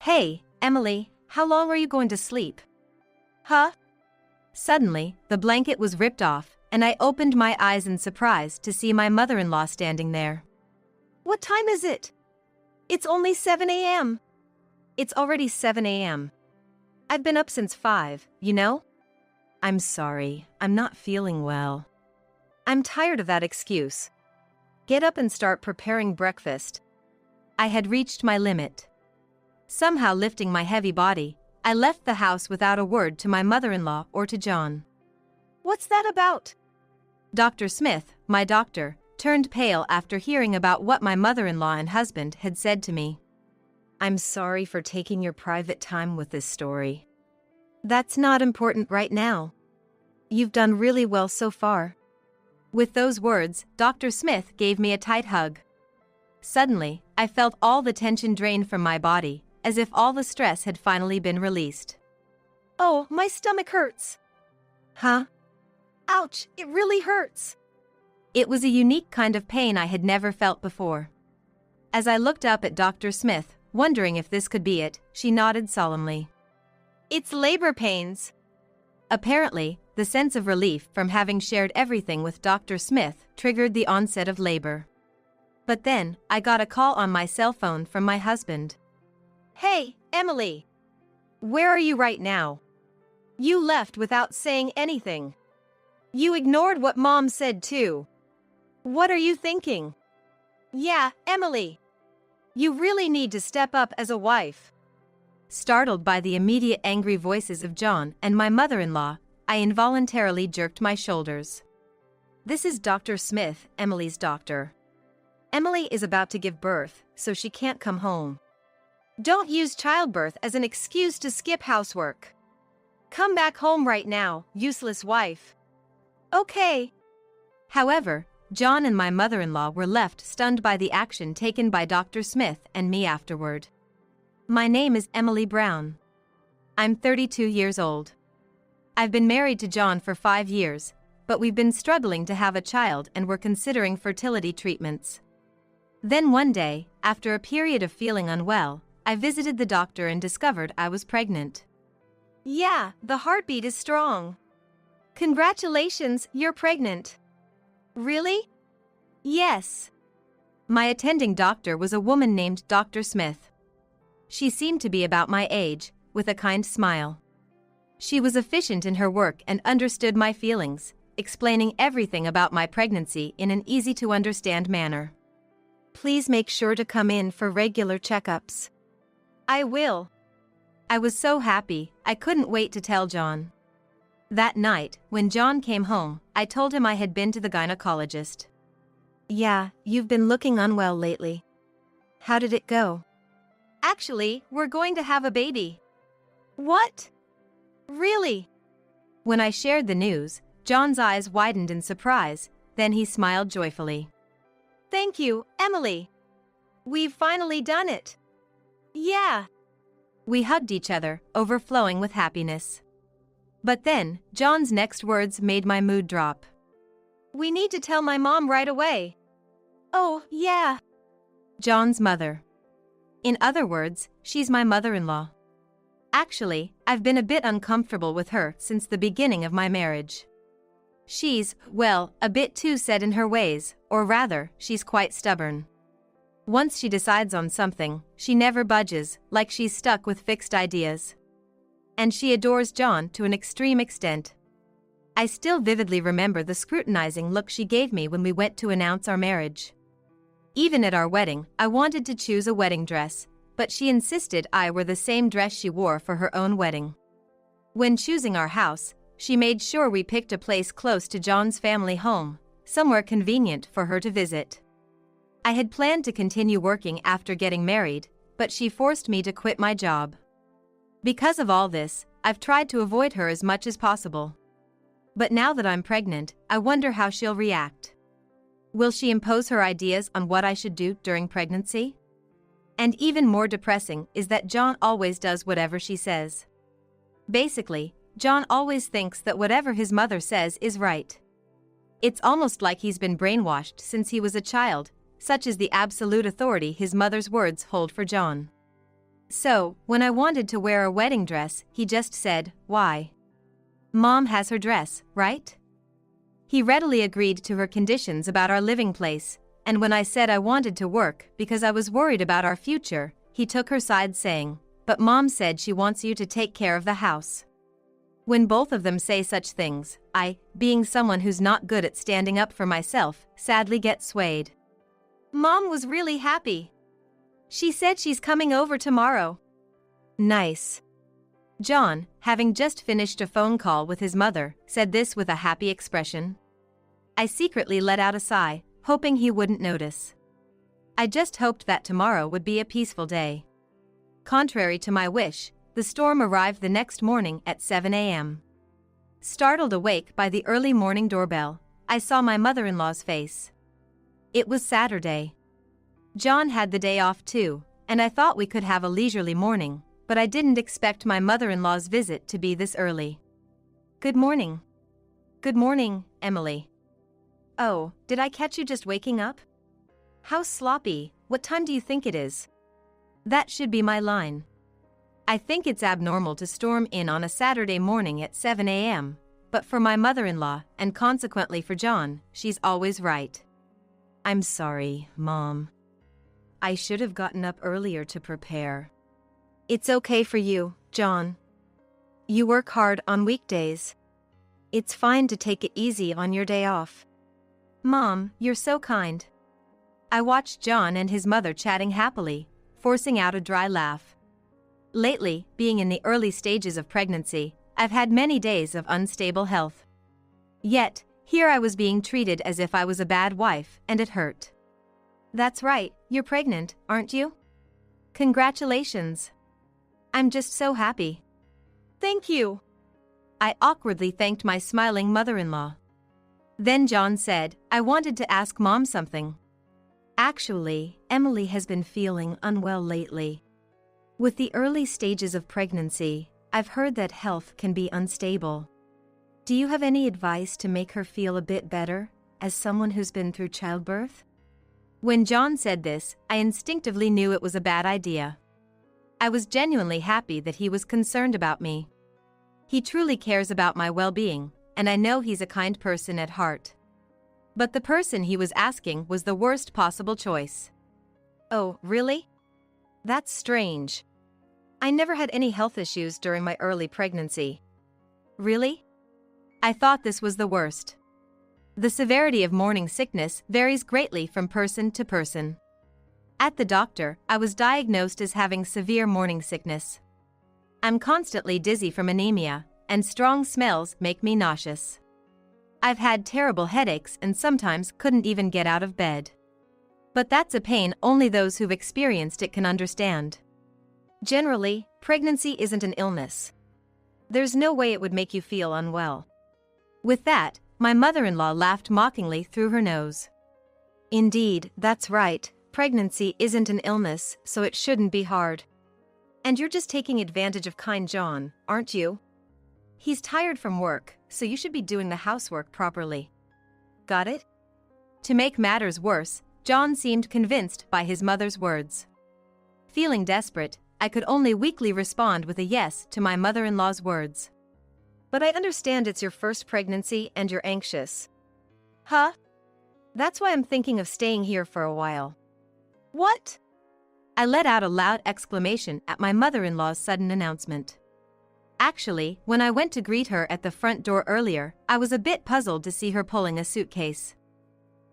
Hey, Emily, how long are you going to sleep? Huh? Suddenly, the blanket was ripped off, and I opened my eyes in surprise to see my mother-in-law standing there. What time is it? It's only 7 a.m. It's already 7 a.m. I've been up since 5, you know? I'm sorry, I'm not feeling well. I'm tired of that excuse. Get up and start preparing breakfast. I had reached my limit. Somehow lifting my heavy body, I left the house without a word to my mother-in-law or to John. What's that about? Dr. Smith, my doctor, turned pale after hearing about what my mother-in-law and husband had said to me. I'm sorry for taking your private time with this story. That's not important right now. You've done really well so far. With those words, Dr. Smith gave me a tight hug. Suddenly, I felt all the tension drain from my body, as if all the stress had finally been released. Oh, my stomach hurts. Huh? Ouch, it really hurts. It was a unique kind of pain I had never felt before. As I looked up at Dr. Smith, wondering if this could be it, she nodded solemnly. It's labor pains. Apparently, the sense of relief from having shared everything with Dr. Smith triggered the onset of labor. But then, I got a call on my cell phone from my husband. Hey, Emily. Where are you right now? You left without saying anything. You ignored what Mom said too. What are you thinking? Yeah, Emily. You really need to step up as a wife. Startled by the immediate angry voices of John and my mother-in-law, I involuntarily jerked my shoulders. This is Dr. Smith, Emily's doctor. Emily is about to give birth, so she can't come home. Don't use childbirth as an excuse to skip housework. Come back home right now, useless wife. Okay. However, John and my mother-in-law were left stunned by the action taken by Dr. Smith and me afterward. My name is Emily Brown. I'm 32 years old. I've been married to John for 5 years, but we've been struggling to have a child and we're considering fertility treatments. Then one day, after a period of feeling unwell, I visited the doctor and discovered I was pregnant. Yeah, the heartbeat is strong. Congratulations, you're pregnant. Really? Yes. My attending doctor was a woman named Dr. Smith. She seemed to be about my age, with a kind smile. She was efficient in her work and understood my feelings, explaining everything about my pregnancy in an easy-to-understand manner. Please make sure to come in for regular checkups. I will. I was so happy, I couldn't wait to tell John. That night, when John came home, I told him I had been to the gynecologist. Yeah, you've been looking unwell lately. How did it go? Actually, we're going to have a baby. What? Really? When I shared the news, John's eyes widened in surprise, then he smiled joyfully. Thank you, Emily. We've finally done it. Yeah. We hugged each other, overflowing with happiness. But then, John's next words made my mood drop. We need to tell my mom right away. Oh, yeah. John's mother. In other words, she's my mother-in-law. Actually, I've been a bit uncomfortable with her since the beginning of my marriage. She's, well, a bit too set in her ways, or rather, she's quite stubborn. Once she decides on something, she never budges, like she's stuck with fixed ideas. And she adores John to an extreme extent. I still vividly remember the scrutinizing look she gave me when we went to announce our marriage. Even at our wedding, I wanted to choose a wedding dress, but she insisted I wear the same dress she wore for her own wedding. When choosing our house, she made sure we picked a place close to John's family home, somewhere convenient for her to visit. I had planned to continue working after getting married, but she forced me to quit my job. Because of all this, I've tried to avoid her as much as possible. But now that I'm pregnant, I wonder how she'll react. Will she impose her ideas on what I should do during pregnancy? And even more depressing is that John always does whatever she says. Basically, John always thinks that whatever his mother says is right. It's almost like he's been brainwashed since he was a child, such is the absolute authority his mother's words hold for John. So, when I wanted to wear a wedding dress, he just said, "Why? Mom has her dress, right?" He readily agreed to her conditions about our living place, and when I said I wanted to work because I was worried about our future, he took her side saying, "But Mom said she wants you to take care of the house." When both of them say such things, I, being someone who's not good at standing up for myself, sadly get swayed. Mom was really happy. She said she's coming over tomorrow. Nice. John, having just finished a phone call with his mother, said this with a happy expression. I secretly let out a sigh, hoping he wouldn't notice. I just hoped that tomorrow would be a peaceful day. Contrary to my wish, the storm arrived the next morning at 7 a.m. Startled awake by the early morning doorbell, I saw my mother-in-law's face. It was Saturday. John had the day off too, and I thought we could have a leisurely morning, but I didn't expect my mother-in-law's visit to be this early. Good morning. Good morning, Emily. Oh, did I catch you just waking up? How sloppy, what time do you think it is? That should be my line. I think it's abnormal to storm in on a Saturday morning at 7 a.m., but for my mother-in-law, and consequently for John, she's always right. I'm sorry, Mom. I should have gotten up earlier to prepare. It's okay for you, John. You work hard on weekdays. It's fine to take it easy on your day off. Mom, you're so kind. I watched John and his mother chatting happily, forcing out a dry laugh. Lately, being in the early stages of pregnancy, I've had many days of unstable health. Yet, here I was being treated as if I was a bad wife, and it hurt. That's right, you're pregnant, aren't you? Congratulations. I'm just so happy. Thank you. I awkwardly thanked my smiling mother-in-law. Then John said, I wanted to ask Mom something. Actually, Emily has been feeling unwell lately. With the early stages of pregnancy, I've heard that health can be unstable. Do you have any advice to make her feel a bit better, as someone who's been through childbirth? When John said this, I instinctively knew it was a bad idea. I was genuinely happy that he was concerned about me. He truly cares about my well-being, and I know he's a kind person at heart. But the person he was asking was the worst possible choice. Oh, really? That's strange. I never had any health issues during my early pregnancy. Really? I thought this was the worst. The severity of morning sickness varies greatly from person to person. At the doctor, I was diagnosed as having severe morning sickness. I'm constantly dizzy from anemia, and strong smells make me nauseous. I've had terrible headaches and sometimes couldn't even get out of bed. But that's a pain only those who've experienced it can understand. Generally, pregnancy isn't an illness. There's no way it would make you feel unwell. With that, my mother-in-law laughed mockingly through her nose. Indeed, that's right, pregnancy isn't an illness, so it shouldn't be hard. And you're just taking advantage of kind John, aren't you? He's tired from work, so you should be doing the housework properly. Got it? To make matters worse, John seemed convinced by his mother's words. Feeling desperate, I could only weakly respond with a yes to my mother-in-law's words. But I understand it's your first pregnancy and you're anxious. Huh? That's why I'm thinking of staying here for a while. What? I let out a loud exclamation at my mother-in-law's sudden announcement. Actually, when I went to greet her at the front door earlier, I was a bit puzzled to see her pulling a suitcase.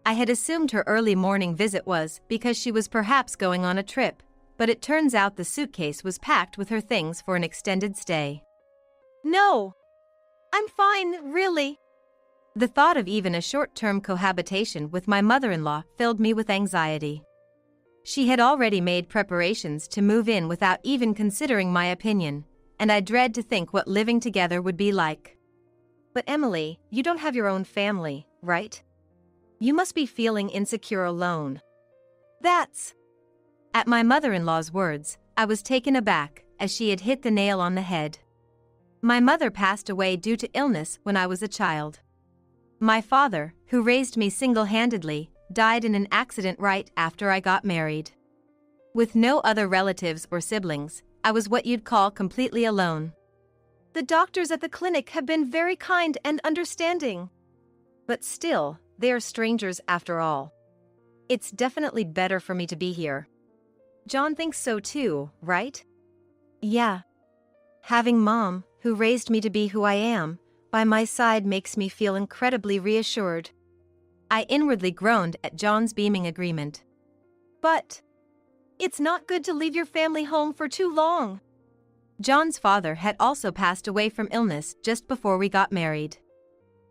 I had assumed her early morning visit was because she was perhaps going on a trip, but it turns out the suitcase was packed with her things for an extended stay. No! I'm fine, really. The thought of even a short-term cohabitation with my mother-in-law filled me with anxiety. She had already made preparations to move in without even considering my opinion, and I dread to think what living together would be like. But Emily, you don't have your own family, right? You must be feeling insecure alone. That's... At my mother-in-law's words, I was taken aback, as she had hit the nail on the head. My mother passed away due to illness when I was a child. My father, who raised me single-handedly, died in an accident right after I got married. With no other relatives or siblings, I was what you'd call completely alone. The doctors at the clinic have been very kind and understanding. But still, they are strangers after all. It's definitely better for me to be here. John thinks so too, right? Yeah. Having Mom, who raised me to be who I am, by my side makes me feel incredibly reassured. I inwardly groaned at John's beaming agreement. But it's not good to leave your family home for too long. John's father had also passed away from illness just before we got married.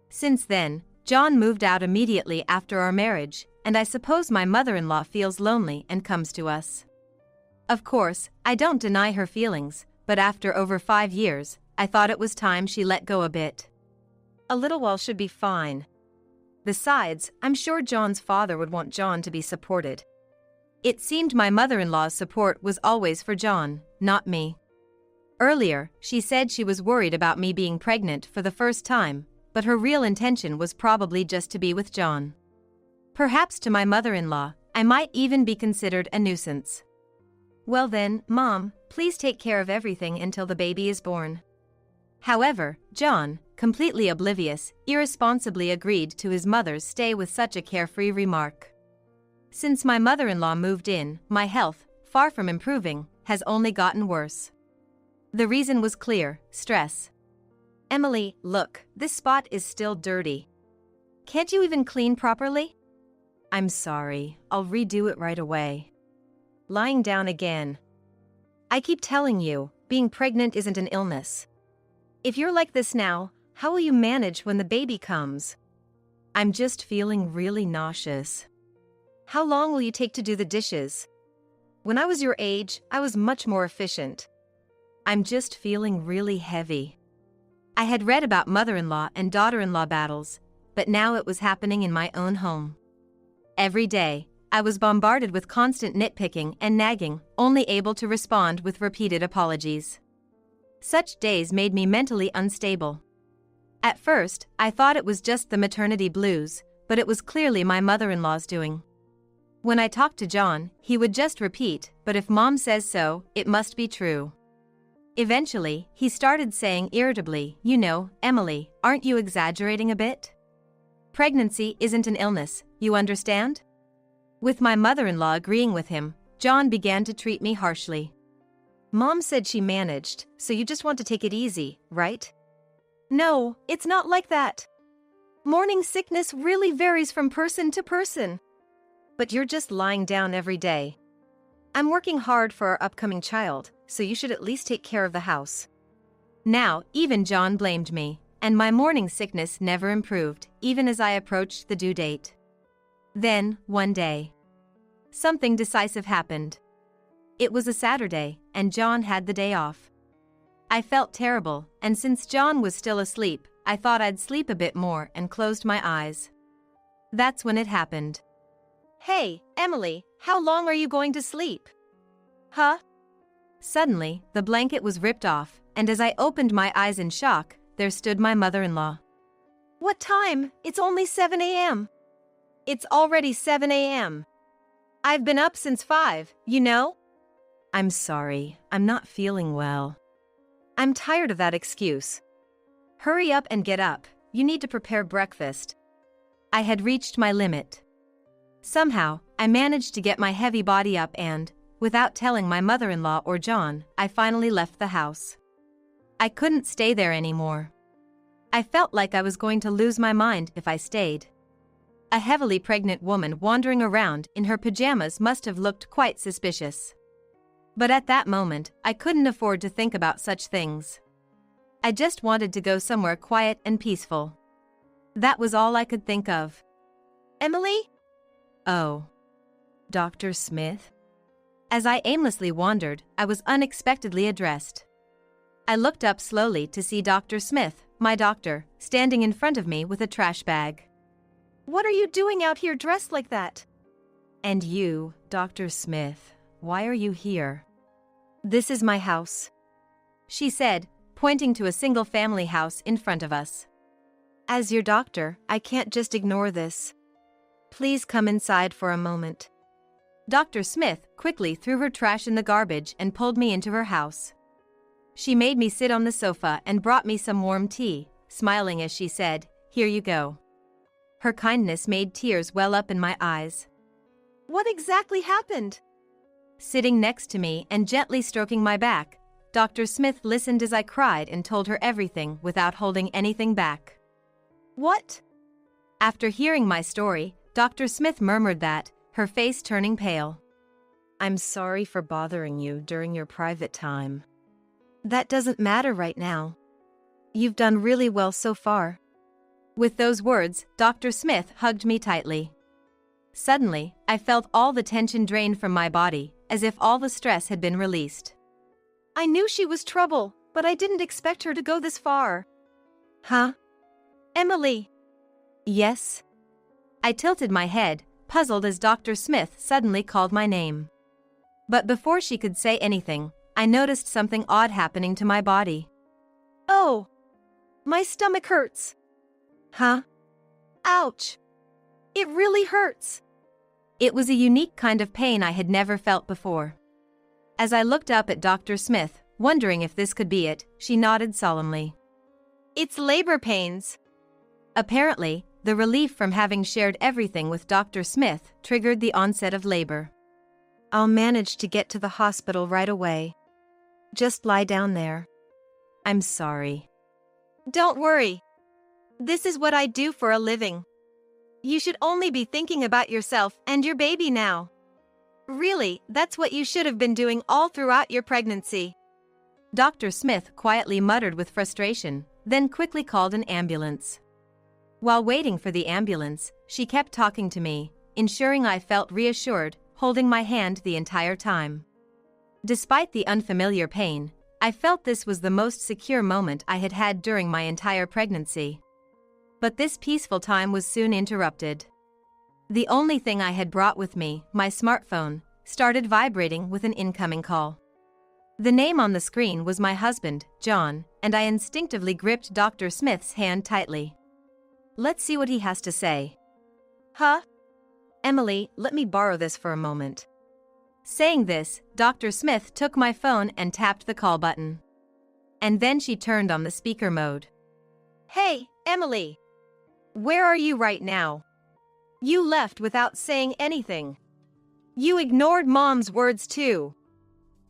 Since then, John moved out immediately after our marriage, and I suppose my mother-in-law feels lonely and comes to us. Of course, I don't deny her feelings, but after over 5 years, I thought it was time she let go a bit. A little while should be fine. Besides, I'm sure John's father would want John to be supported. It seemed my mother-in-law's support was always for John, not me. Earlier, she said she was worried about me being pregnant for the first time, but her real intention was probably just to be with John. Perhaps to my mother-in-law, I might even be considered a nuisance. Well then, Mom, please take care of everything until the baby is born. However, John, completely oblivious, irresponsibly agreed to his mother's stay with such a carefree remark. Since my mother-in-law moved in, my health, far from improving, has only gotten worse. The reason was clear: stress. Emily, look, this spot is still dirty. Can't you even clean properly? I'm sorry, I'll redo it right away. Lying down again. I keep telling you, being pregnant isn't an illness. If you're like this now, how will you manage when the baby comes? I'm just feeling really nauseous. How long will you take to do the dishes? When I was your age, I was much more efficient. I'm just feeling really heavy. I had read about mother-in-law and daughter-in-law battles, but now it was happening in my own home. Every day, I was bombarded with constant nitpicking and nagging, only able to respond with repeated apologies. Such days made me mentally unstable. At first, I thought it was just the maternity blues, but it was clearly my mother-in-law's doing. When I talked to John, he would just repeat, "But if Mom says so, it must be true." Eventually, he started saying irritably, "You know, Emily, aren't you exaggerating a bit? Pregnancy isn't an illness, you understand?" With my mother-in-law agreeing with him, John began to treat me harshly. "Mom said she managed, so you just want to take it easy, right?" "No, it's not like that. Morning sickness really varies from person to person. But you're just lying down every day. I'm working hard for our upcoming child, so you should at least take care of the house." Now, even John blamed me, and my morning sickness never improved, even as I approached the due date. Then, one day, something decisive happened. It was a Saturday, and John had the day off. I felt terrible, and since John was still asleep, I thought I'd sleep a bit more and closed my eyes. That's when it happened. "Hey, Emily, how long are you going to sleep?" "Huh?" Suddenly, the blanket was ripped off, and as I opened my eyes in shock, there stood my mother-in-law. "What time? It's only 7 a.m. "It's already 7 a.m. I've been up since 5, you know?" "I'm sorry, I'm not feeling well." "I'm tired of that excuse. Hurry up and get up, you need to prepare breakfast." I had reached my limit. Somehow, I managed to get my heavy body up and, without telling my mother-in-law or John, I finally left the house. I couldn't stay there anymore. I felt like I was going to lose my mind if I stayed. A heavily pregnant woman wandering around in her pajamas must have looked quite suspicious. But at that moment, I couldn't afford to think about such things. I just wanted to go somewhere quiet and peaceful. That was all I could think of. "Emily?" "Oh. Dr. Smith?" As I aimlessly wandered, I was unexpectedly addressed. I looked up slowly to see Dr. Smith, my doctor, standing in front of me with a trash bag. "What are you doing out here dressed like that?" "And you, Dr. Smith, why are you here?" "This is my house," she said, pointing to a single-family house in front of us. "As your doctor, I can't just ignore this. Please come inside for a moment." Dr. Smith quickly threw her trash in the garbage and pulled me into her house. She made me sit on the sofa and brought me some warm tea, smiling as she said, "Here you go." Her kindness made tears well up in my eyes. What exactly happened? Sitting next to me and gently stroking my back, Dr. Smith listened as I cried and told her everything without holding anything back. What? After hearing my story, Dr. Smith murmured that, her face turning pale. "I'm sorry for bothering you during your private time. That doesn't matter right now. You've done really well so far." With those words, Dr. Smith hugged me tightly. Suddenly, I felt all the tension drained from my body, as if all the stress had been released. I knew she was trouble, but I didn't expect her to go this far. Huh? Emily. Yes? I tilted my head, puzzled as Dr. Smith suddenly called my name. But before she could say anything, I noticed something odd happening to my body. Oh! My stomach hurts. Huh? Ouch! It really hurts. It was a unique kind of pain I had never felt before. As I looked up at Dr. Smith, wondering if this could be it, she nodded solemnly. It's labor pains. Apparently, the relief from having shared everything with Dr. Smith triggered the onset of labor. I'll manage to get to the hospital right away. Just lie down there. I'm sorry. Don't worry. This is what I do for a living. You should only be thinking about yourself and your baby now. Really, that's what you should have been doing all throughout your pregnancy. Dr. Smith quietly muttered with frustration, then quickly called an ambulance. While waiting for the ambulance, she kept talking to me, ensuring I felt reassured, holding my hand the entire time. Despite the unfamiliar pain, I felt this was the most secure moment I had had during my entire pregnancy. But this peaceful time was soon interrupted. The only thing I had brought with me, my smartphone, started vibrating with an incoming call. The name on the screen was my husband, John, and I instinctively gripped Dr. Smith's hand tightly. Let's see what he has to say. Huh? Emily, let me borrow this for a moment. Saying this, Dr. Smith took my phone and tapped the call button. And then she turned on the speaker mode. Hey, Emily. Where are you right now? You left without saying anything. You ignored Mom's words too.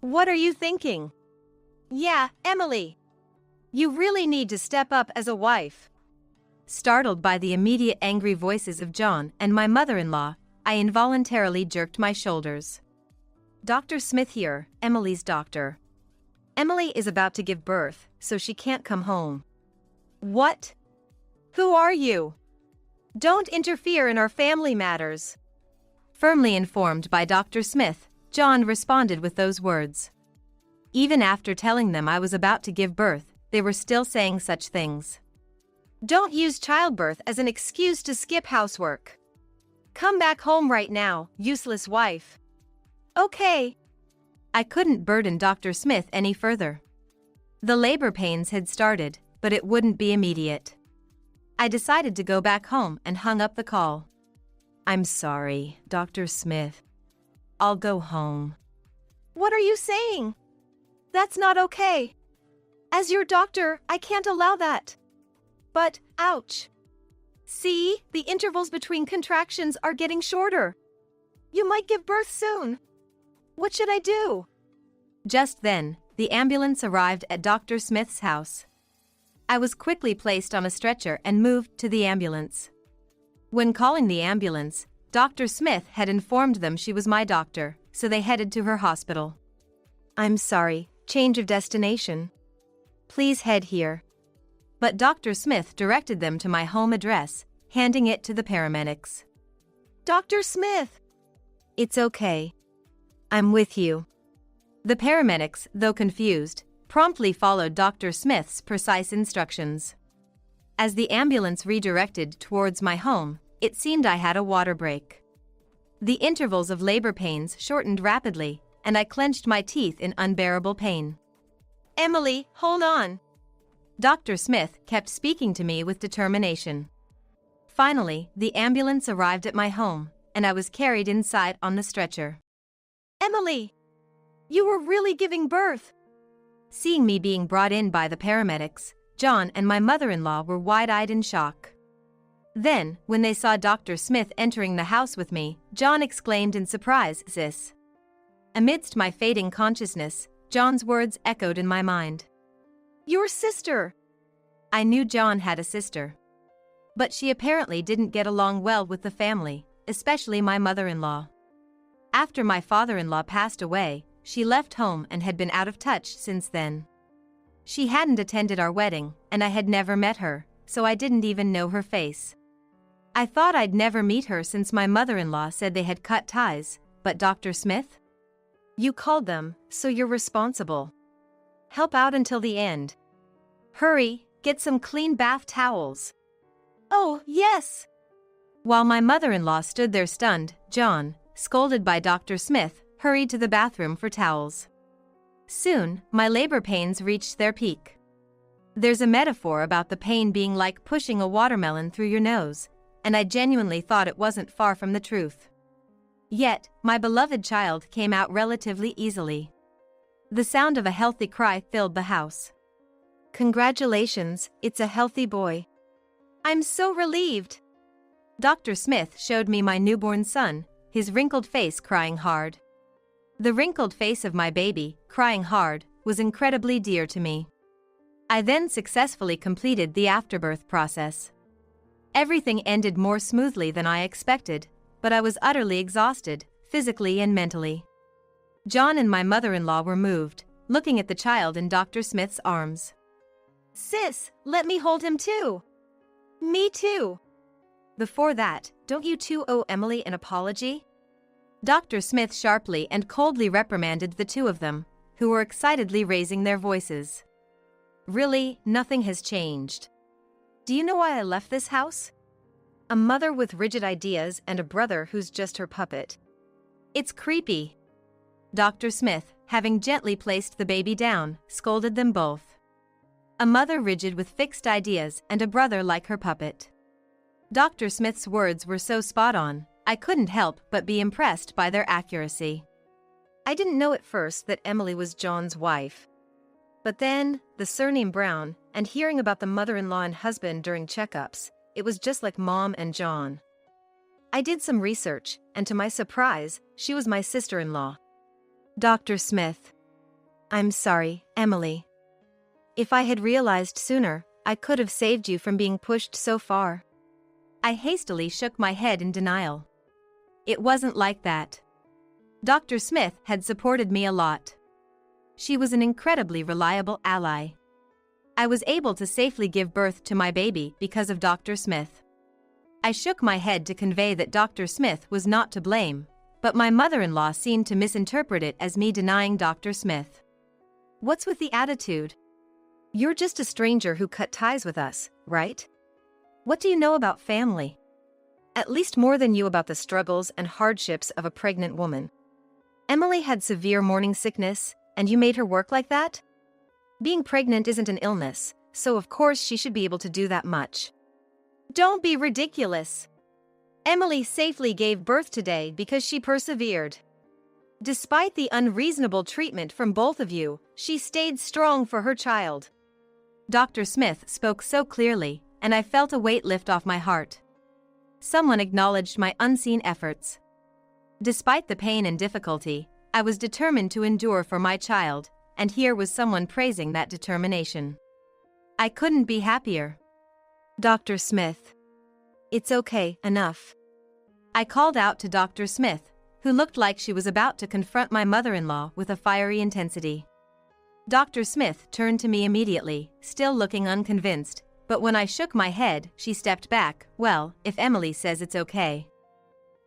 What are you thinking? Yeah, Emily. You really need to step up as a wife. Startled by the immediate angry voices of John and my mother-in-law, I involuntarily jerked my shoulders. Dr. Smith here, Emily's doctor. Emily is about to give birth, so she can't come home. What? Who are you? Don't interfere in our family matters. Firmly informed by Dr. Smith, John responded with those words. Even after telling them I was about to give birth, they were still saying such things. Don't use childbirth as an excuse to skip housework. Come back home right now, useless wife. Okay. I couldn't burden Dr. Smith any further. The labor pains had started, but it wouldn't be immediate. I decided to go back home and hung up the call. I'm sorry, Dr. Smith. I'll go home. What are you saying? That's not okay. As your doctor, I can't allow that. But, ouch. See, the intervals between contractions are getting shorter. You might give birth soon. What should I do? Just then, the ambulance arrived at Dr. Smith's house. I was quickly placed on a stretcher and moved to the ambulance. When calling the ambulance, Dr. Smith had informed them she was my doctor, so they headed to her hospital. I'm sorry, change of destination. Please head here. But Dr. Smith directed them to my home address, handing it to the paramedics. Dr. Smith! It's okay. I'm with you. The paramedics, though confused, promptly followed Dr. Smith's precise instructions. As the ambulance redirected towards my home, it seemed I had a water break. The intervals of labor pains shortened rapidly, and I clenched my teeth in unbearable pain. Emily, hold on. Dr. Smith kept speaking to me with determination. Finally, the ambulance arrived at my home, and I was carried inside on the stretcher. Emily! You were really giving birth! Seeing me being brought in by the paramedics, John and my mother-in-law were wide-eyed in shock. Then, when they saw Dr. Smith entering the house with me, John exclaimed in surprise, "Sis." Amidst my fading consciousness, John's words echoed in my mind. Your sister! I knew John had a sister. But she apparently didn't get along well with the family, especially my mother-in-law. After my father-in-law passed away, she left home and had been out of touch since then. She hadn't attended our wedding, and I had never met her, so I didn't even know her face. I thought I'd never meet her since my mother-in-law said they had cut ties, but Dr. Smith? You called them, so you're responsible. Help out until the end. Hurry, get some clean bath towels. Oh, yes! While my mother-in-law stood there stunned, John, scolded by Dr. Smith, hurried to the bathroom for towels. Soon, my labor pains reached their peak. There's a metaphor about the pain being like pushing a watermelon through your nose, and I genuinely thought it wasn't far from the truth. Yet, my beloved child came out relatively easily. The sound of a healthy cry filled the house. Congratulations, it's a healthy boy. I'm so relieved. Dr. Smith showed me my newborn son, his wrinkled face crying hard. The wrinkled face of my baby, crying hard, was incredibly dear to me. I then successfully completed the afterbirth process. Everything ended more smoothly than I expected, but I was utterly exhausted, physically and mentally. John and my mother-in-law were moved, looking at the child in Dr. Smith's arms. Sis, let me hold him too. Me too. Before that, don't you two owe Emily an apology? Dr. Smith sharply and coldly reprimanded the two of them, who were excitedly raising their voices. Really, nothing has changed. Do you know why I left this house? A mother with rigid ideas and a brother who's just her puppet. It's creepy. Dr. Smith, having gently placed the baby down, scolded them both. A mother rigid with fixed ideas and a brother like her puppet. Dr. Smith's words were so spot on, I couldn't help but be impressed by their accuracy. I didn't know at first that Emily was John's wife. But then, the surname Brown, and hearing about the mother-in-law and husband during checkups, it was just like Mom and John. I did some research, and to my surprise, she was my sister-in-law. Dr. Smith. I'm sorry, Emily. If I had realized sooner, I could have saved you from being pushed so far. I hastily shook my head in denial. It wasn't like that. Dr. Smith had supported me a lot. She was an incredibly reliable ally. I was able to safely give birth to my baby because of Dr. Smith. I shook my head to convey that Dr. Smith was not to blame, but my mother-in-law seemed to misinterpret it as me denying Dr. Smith. What's with the attitude? You're just a stranger who cut ties with us, right? What do you know about family? At least more than you about the struggles and hardships of a pregnant woman. Emily had severe morning sickness, and you made her work like that? Being pregnant isn't an illness, so of course she should be able to do that much. Don't be ridiculous. Emily safely gave birth today because she persevered. Despite the unreasonable treatment from both of you, she stayed strong for her child. Dr. Smith spoke so clearly, and I felt a weight lift off my heart. Someone acknowledged my unseen efforts. Despite the pain and difficulty, I was determined to endure for my child, and here was someone praising that determination. I couldn't be happier. Dr. Smith. It's okay, enough. I called out to Dr. Smith, who looked like she was about to confront my mother-in-law with a fiery intensity. Dr. Smith turned to me immediately, still looking unconvinced, but when I shook my head, she stepped back. Well, if Emily says it's okay.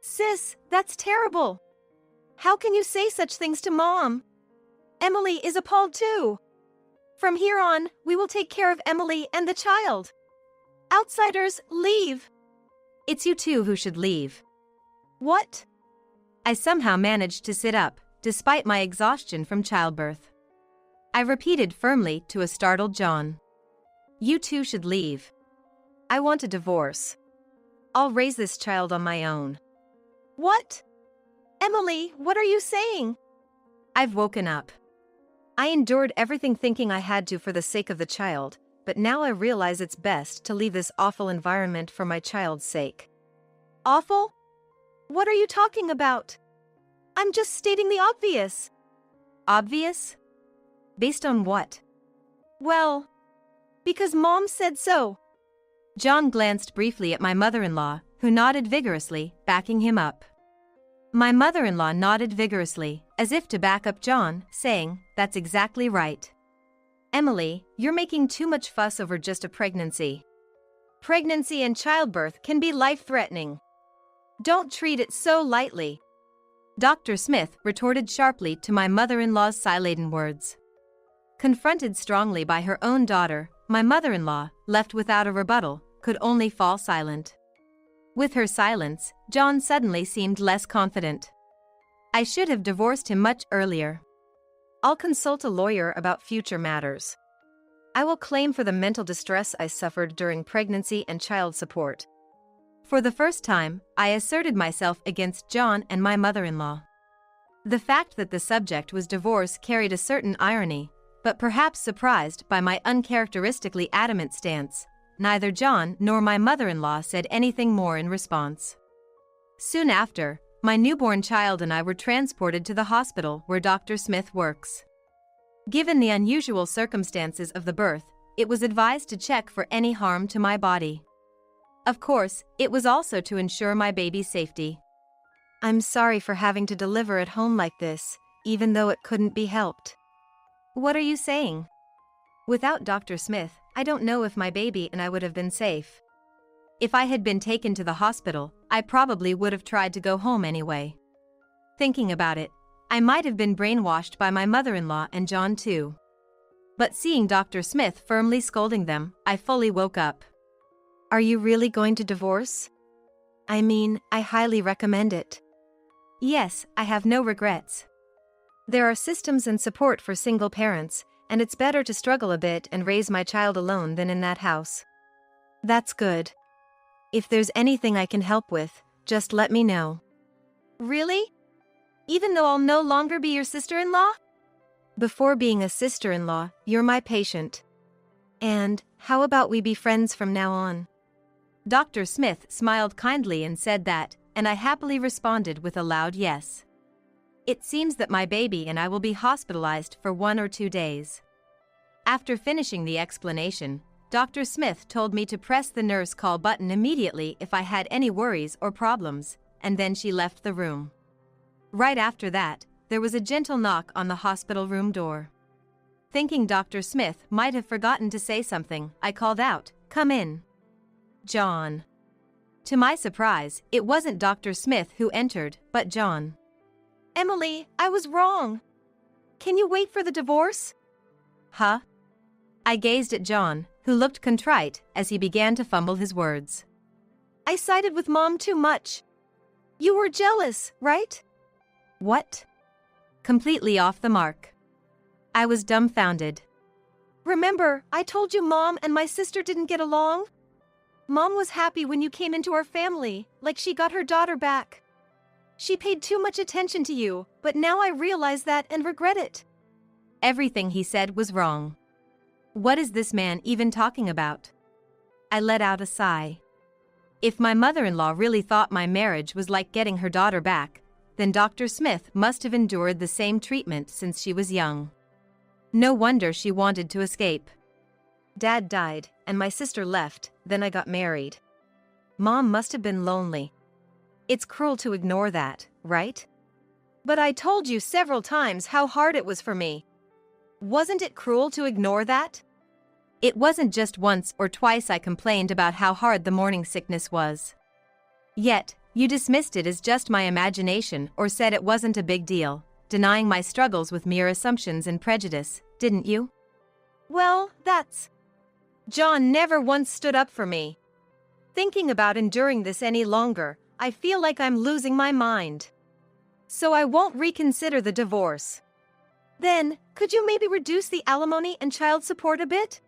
Sis, that's terrible. How can you say such things to Mom? Emily is appalled too. From here on, we will take care of Emily and the child. Outsiders, leave. It's you two who should leave. What? I somehow managed to sit up, despite my exhaustion from childbirth. I repeated firmly to a startled John. You two should leave. I want a divorce. I'll raise this child on my own. What? Emily, what are you saying? I've woken up. I endured everything thinking I had to for the sake of the child, but now I realize it's best to leave this awful environment for my child's sake. Awful? What are you talking about? I'm just stating the obvious. Obvious? Based on what? Well, because Mom said so. John glanced briefly at my mother-in-law, who nodded vigorously, backing him up. My mother-in-law nodded vigorously, as if to back up John, saying, "That's exactly right. Emily, you're making too much fuss over just a pregnancy. Pregnancy and childbirth can be life-threatening. Don't treat it so lightly." Dr. Smith retorted sharply to my mother-in-law's sigh-laden words. Confronted strongly by her own daughter, my mother-in-law, left without a rebuttal, could only fall silent. With her silence, John suddenly seemed less confident. I should have divorced him much earlier. I'll consult a lawyer about future matters. I will claim for the mental distress I suffered during pregnancy and child support. For the first time, I asserted myself against John and my mother-in-law. The fact that the subject was divorce carried a certain irony, but perhaps surprised by my uncharacteristically adamant stance, neither John nor my mother-in-law said anything more in response. Soon after, my newborn child and I were transported to the hospital where Dr. Smith works. Given the unusual circumstances of the birth, it was advised to check for any harm to my body. Of course, it was also to ensure my baby's safety. I'm sorry for having to deliver at home like this, even though it couldn't be helped. What are you saying? Without Dr. Smith, I don't know if my baby and I would have been safe. If I had been taken to the hospital, I probably would have tried to go home anyway. Thinking about it, I might have been brainwashed by my mother-in-law and John too. But seeing Dr. Smith firmly scolding them, I fully woke up. Are you really going to divorce? I mean, I highly recommend it. Yes, I have no regrets. There are systems and support for single parents, and it's better to struggle a bit and raise my child alone than in that house. That's good. If there's anything I can help with, just let me know. Really? Even though I'll no longer be your sister-in-law? Before being a sister-in-law, you're my patient. And, how about we be friends from now on? Dr. Smith smiled kindly and said that, and I happily responded with a loud yes. It seems that my baby and I will be hospitalized for 1 or 2 days. After finishing the explanation, Dr. Smith told me to press the nurse call button immediately if I had any worries or problems, and then she left the room. Right after that, there was a gentle knock on the hospital room door. Thinking Dr. Smith might have forgotten to say something, I called out, "Come in." John. To my surprise, it wasn't Dr. Smith who entered, but John. Emily, I was wrong. Can you wait for the divorce? Huh? I gazed at John, who looked contrite as he began to fumble his words. I sided with Mom too much. You were jealous, right? What? Completely off the mark. I was dumbfounded. Remember, I told you Mom and my sister didn't get along? Mom was happy when you came into our family, like she got her daughter back. She paid too much attention to you, but now I realize that and regret it. Everything he said was wrong. What is this man even talking about? I let out a sigh. If my mother-in-law really thought my marriage was like getting her daughter back, then Dr. Smith must have endured the same treatment since she was young. No wonder she wanted to escape. Dad died, and my sister left, then I got married. Mom must have been lonely. It's cruel to ignore that, right? But I told you several times how hard it was for me. Wasn't it cruel to ignore that? It wasn't just once or twice I complained about how hard the morning sickness was. Yet, you dismissed it as just my imagination or said it wasn't a big deal, denying my struggles with mere assumptions and prejudice, didn't you? Well, that's... John never once stood up for me. Thinking about enduring this any longer, I feel like I'm losing my mind. So I won't reconsider the divorce. Then, could you maybe reduce the alimony and child support a bit?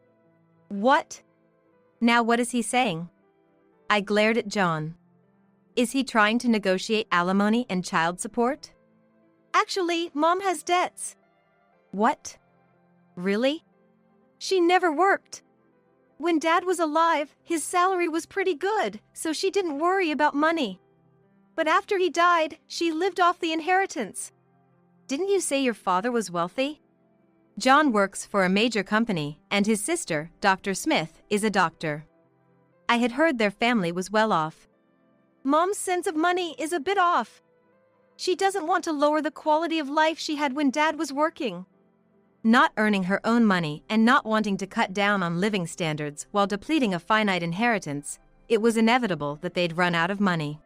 What? Now what is he saying? I glared at John. Is he trying to negotiate alimony and child support? Actually, Mom has debts. What? Really? She never worked. When Dad was alive, his salary was pretty good, so she didn't worry about money. But after he died, she lived off the inheritance. Didn't you say your father was wealthy? John works for a major company, and his sister, Dr. Smith, is a doctor. I had heard their family was well off. Mom's sense of money is a bit off. She doesn't want to lower the quality of life she had when Dad was working. Not earning her own money and not wanting to cut down on living standards while depleting a finite inheritance, it was inevitable that they'd run out of money.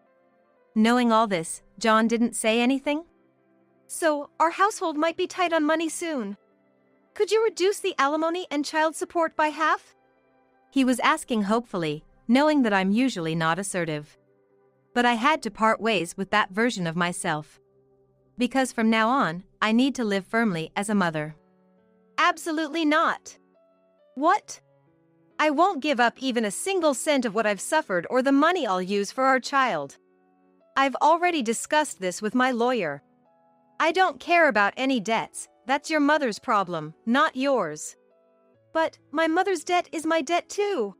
Knowing all this, John didn't say anything? So, our household might be tight on money soon. Could you reduce the alimony and child support by half? He was asking hopefully, knowing that I'm usually not assertive. But I had to part ways with that version of myself. Because from now on, I need to live firmly as a mother. Absolutely not. What? I won't give up even a single cent of what I've suffered or the money I'll use for our child. I've already discussed this with my lawyer. I don't care about any debts, that's your mother's problem, not yours. But my mother's debt is my debt too.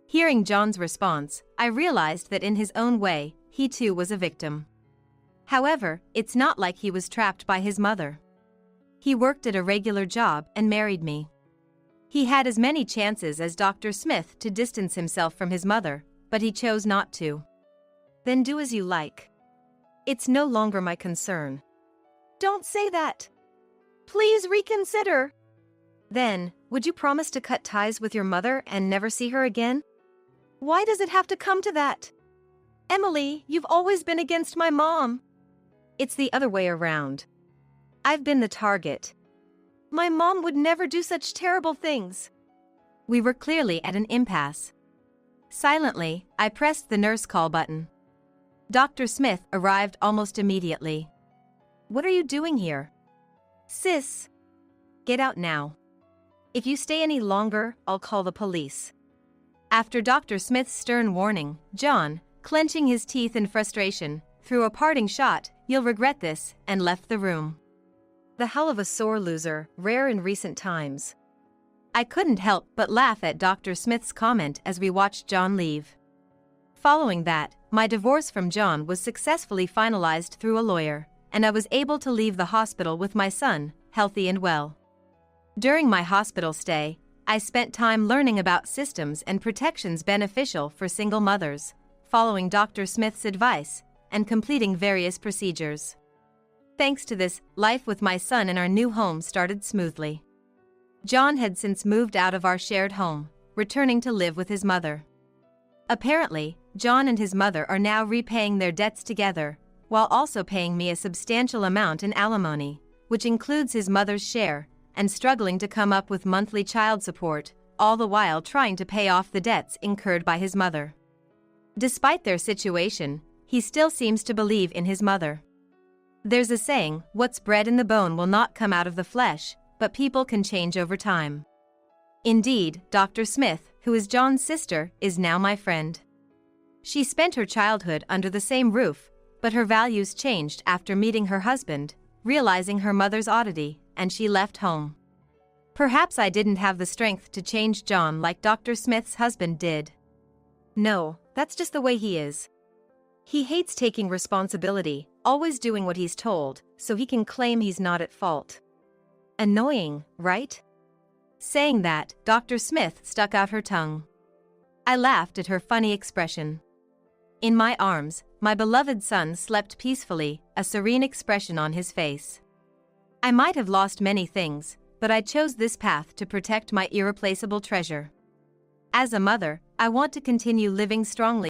Hearing John's response, I realized that in his own way, he too was a victim. However, it's not like he was trapped by his mother. He worked at a regular job and married me. He had as many chances as Dr. Smith to distance himself from his mother, but he chose not to. Then do as you like. It's no longer my concern. Don't say that. Please reconsider. Then, would you promise to cut ties with your mother and never see her again? Why does it have to come to that? Emily, you've always been against my mom. It's the other way around. I've been the target. My mom would never do such terrible things. We were clearly at an impasse. Silently, I pressed the nurse call button. Dr. Smith arrived almost immediately. What are you doing here? Sis. Get out now. If you stay any longer, I'll call the police. After Dr. Smith's stern warning, John, clenching his teeth in frustration, threw a parting shot, "You'll regret this," and left the room. The hell of a sore loser, rare in recent times. I couldn't help but laugh at Dr. Smith's comment as we watched John leave. Following that, my divorce from John was successfully finalized through a lawyer, and I was able to leave the hospital with my son, healthy and well. During my hospital stay, I spent time learning about systems and protections beneficial for single mothers, following Dr. Smith's advice, and completing various procedures. Thanks to this, life with my son in our new home started smoothly. John had since moved out of our shared home, returning to live with his mother. Apparently, John and his mother are now repaying their debts together, while also paying me a substantial amount in alimony, which includes his mother's share, and struggling to come up with monthly child support, all the while trying to pay off the debts incurred by his mother. Despite their situation, he still seems to believe in his mother. There's a saying, what's bred in the bone will not come out of the flesh, but people can change over time. Indeed, Dr. Smith, who is John's sister, is now my friend. She spent her childhood under the same roof, but her values changed after meeting her husband, realizing her mother's oddity, and she left home. Perhaps I didn't have the strength to change John like Dr. Smith's husband did. No, that's just the way he is. He hates taking responsibility, always doing what he's told, so he can claim he's not at fault. Annoying, right? Saying that, Dr. Smith stuck out her tongue. I laughed at her funny expression. In my arms, my beloved son slept peacefully, a serene expression on his face. I might have lost many things, but I chose this path to protect my irreplaceable treasure. As a mother, I want to continue living strongly